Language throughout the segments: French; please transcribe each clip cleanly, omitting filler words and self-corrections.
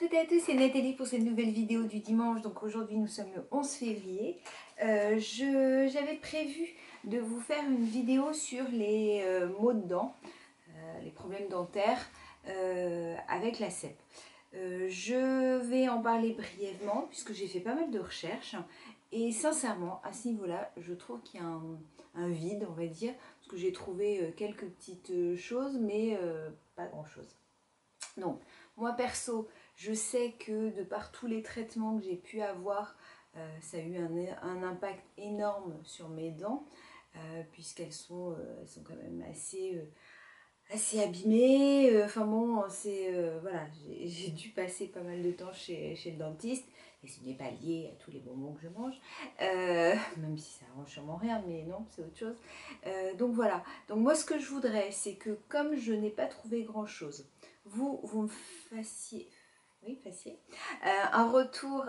toutes et à tous, c'est Nathalie pour cette nouvelle vidéo du dimanche. Donc aujourd'hui nous sommes le 11 février. J'avais prévu de vous faire une vidéo sur les maux de dents, les problèmes dentaires avec la cèpe. Je vais en parler brièvement puisque j'ai fait pas mal de recherches et sincèrement à ce niveau-là je trouve qu'il y a un vide, on va dire, parce que j'ai trouvé quelques petites choses mais pas grand-chose. Donc moi perso, je sais que de par tous les traitements que j'ai pu avoir, ça a eu un impact énorme sur mes dents puisqu'elles sont quand même assez abîmées. Enfin bon, voilà, j'ai dû passer pas mal de temps chez le dentiste. Et ce n'est pas lié à tous les bonbons que je mange, même si ça arrange sûrement rien, mais non, c'est autre chose. Donc voilà, donc moi ce que je voudrais, c'est que comme je n'ai pas trouvé grand chose, vous me fassiez, un retour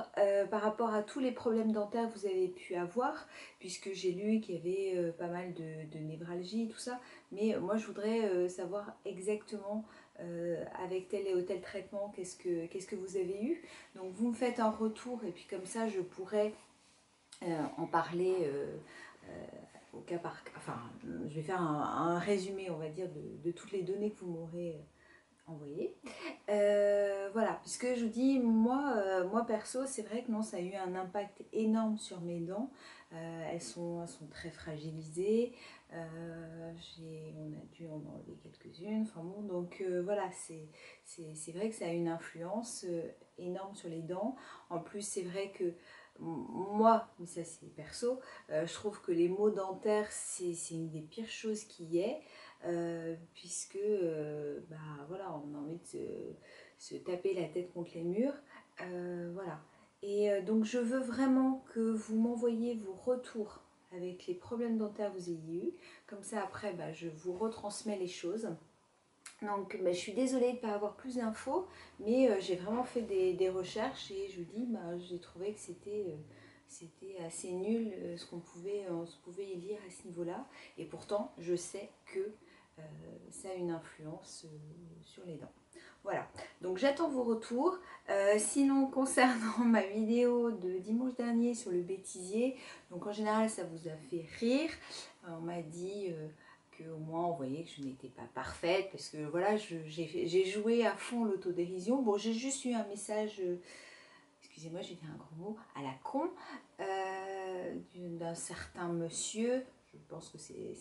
par rapport à tous les problèmes dentaires que vous avez pu avoir, puisque j'ai lu qu'il y avait pas mal de névralgie, tout ça, mais moi je voudrais savoir exactement avec tel et tel traitement qu'est-ce que vous avez eu. Donc vous me faites un retour et puis comme ça je pourrais en parler au cas par cas. Enfin, je vais faire un résumé, on va dire, de toutes les données que vous m'aurez envoyées. Voilà, puisque je vous dis, moi perso, c'est vrai que non, ça a eu un impact énorme sur mes dents. Elles sont très fragilisées. On a dû en enlever quelques-unes. Enfin bon, donc voilà, c'est vrai que ça a une influence énorme sur les dents. En plus, c'est vrai que moi, mais ça c'est perso, je trouve que les maux dentaires, c'est une des pires choses qu'il y ait. Puisque bah, voilà, on a envie de se taper la tête contre les murs. Voilà. Et donc je veux vraiment que vous m'envoyiez vos retours avec les problèmes dentaires que vous ayez eu. Comme ça après, bah, je vous retransmets les choses. Donc bah, je suis désolée de ne pas avoir plus d'infos, mais j'ai vraiment fait des recherches et je vous dis, bah, j'ai trouvé que c'était assez nul ce qu'on pouvait y lire à ce niveau-là. Et pourtant, je sais que ça a une influence sur les dents. Voilà, donc j'attends vos retours. Sinon, concernant ma vidéo de dimanche dernier sur le bêtisier, donc en général ça vous a fait rire. On m'a dit qu'au moins on voyait que je n'étais pas parfaite parce que voilà, j'ai joué à fond l'autodérision. Bon, j'ai juste eu un message, excusez-moi, j'ai dit un gros mot, à la con, d'un certain monsieur. Je pense que c'est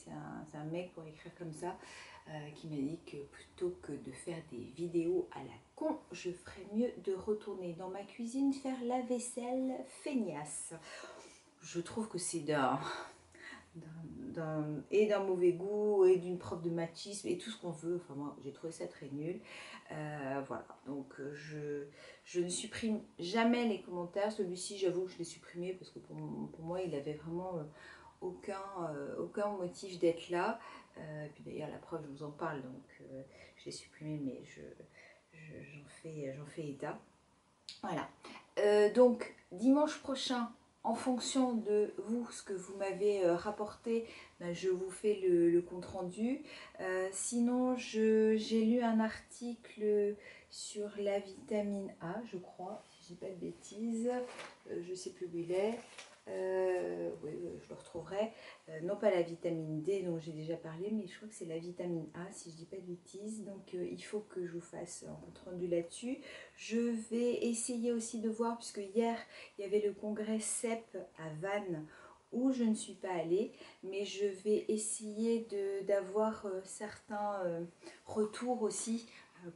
un mec pour écrire comme ça, qui m'a dit que plutôt que de faire des vidéos à la con, je ferais mieux de retourner dans ma cuisine faire la vaisselle feignasse. Je trouve que c'est d'un mauvais goût et d'une preuve de machisme et tout ce qu'on veut. Enfin moi j'ai trouvé ça très nul. Voilà, donc je ne supprime jamais les commentaires. Celui-ci j'avoue que je l'ai supprimé parce que pour moi il avait vraiment aucun motif d'être là. Puis d'ailleurs la preuve je vous en parle, donc je l'ai supprimé, mais j'en fais état. Voilà, donc dimanche prochain, en fonction de vous, ce que vous m'avez rapporté, ben, je vous fais le compte rendu. Sinon, j'ai lu un article sur la vitamine A, je crois, si je dis pas de bêtises. Je ne sais plus où il est. Oui, je le retrouverai. Non pas la vitamine D dont j'ai déjà parlé, mais je crois que c'est la vitamine A, si je dis pas de bêtises. Donc il faut que je vous fasse un compte rendu là-dessus. Je vais essayer aussi de voir, puisque hier il y avait le congrès CEP à Vannes où je ne suis pas allée, mais je vais essayer d'avoir certains retours aussi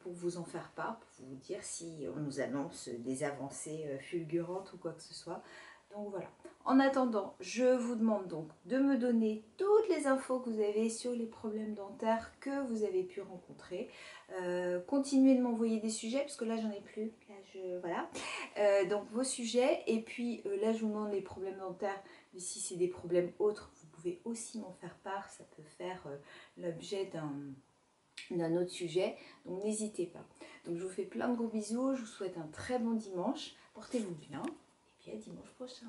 pour vous en faire part, pour vous dire si on nous annonce des avancées fulgurantes ou quoi que ce soit. Donc voilà. En attendant, je vous demande donc de me donner toutes les infos que vous avez sur les problèmes dentaires que vous avez pu rencontrer. Continuez de m'envoyer des sujets, parce que là j'en ai plus. Là, voilà. Donc vos sujets, et puis là je vous demande les problèmes dentaires, mais si c'est des problèmes autres, vous pouvez aussi m'en faire part. Ça peut faire l'objet d'un autre sujet, donc n'hésitez pas. Donc je vous fais plein de gros bisous, je vous souhaite un très bon dimanche, portez-vous bien, et puis à dimanche prochain.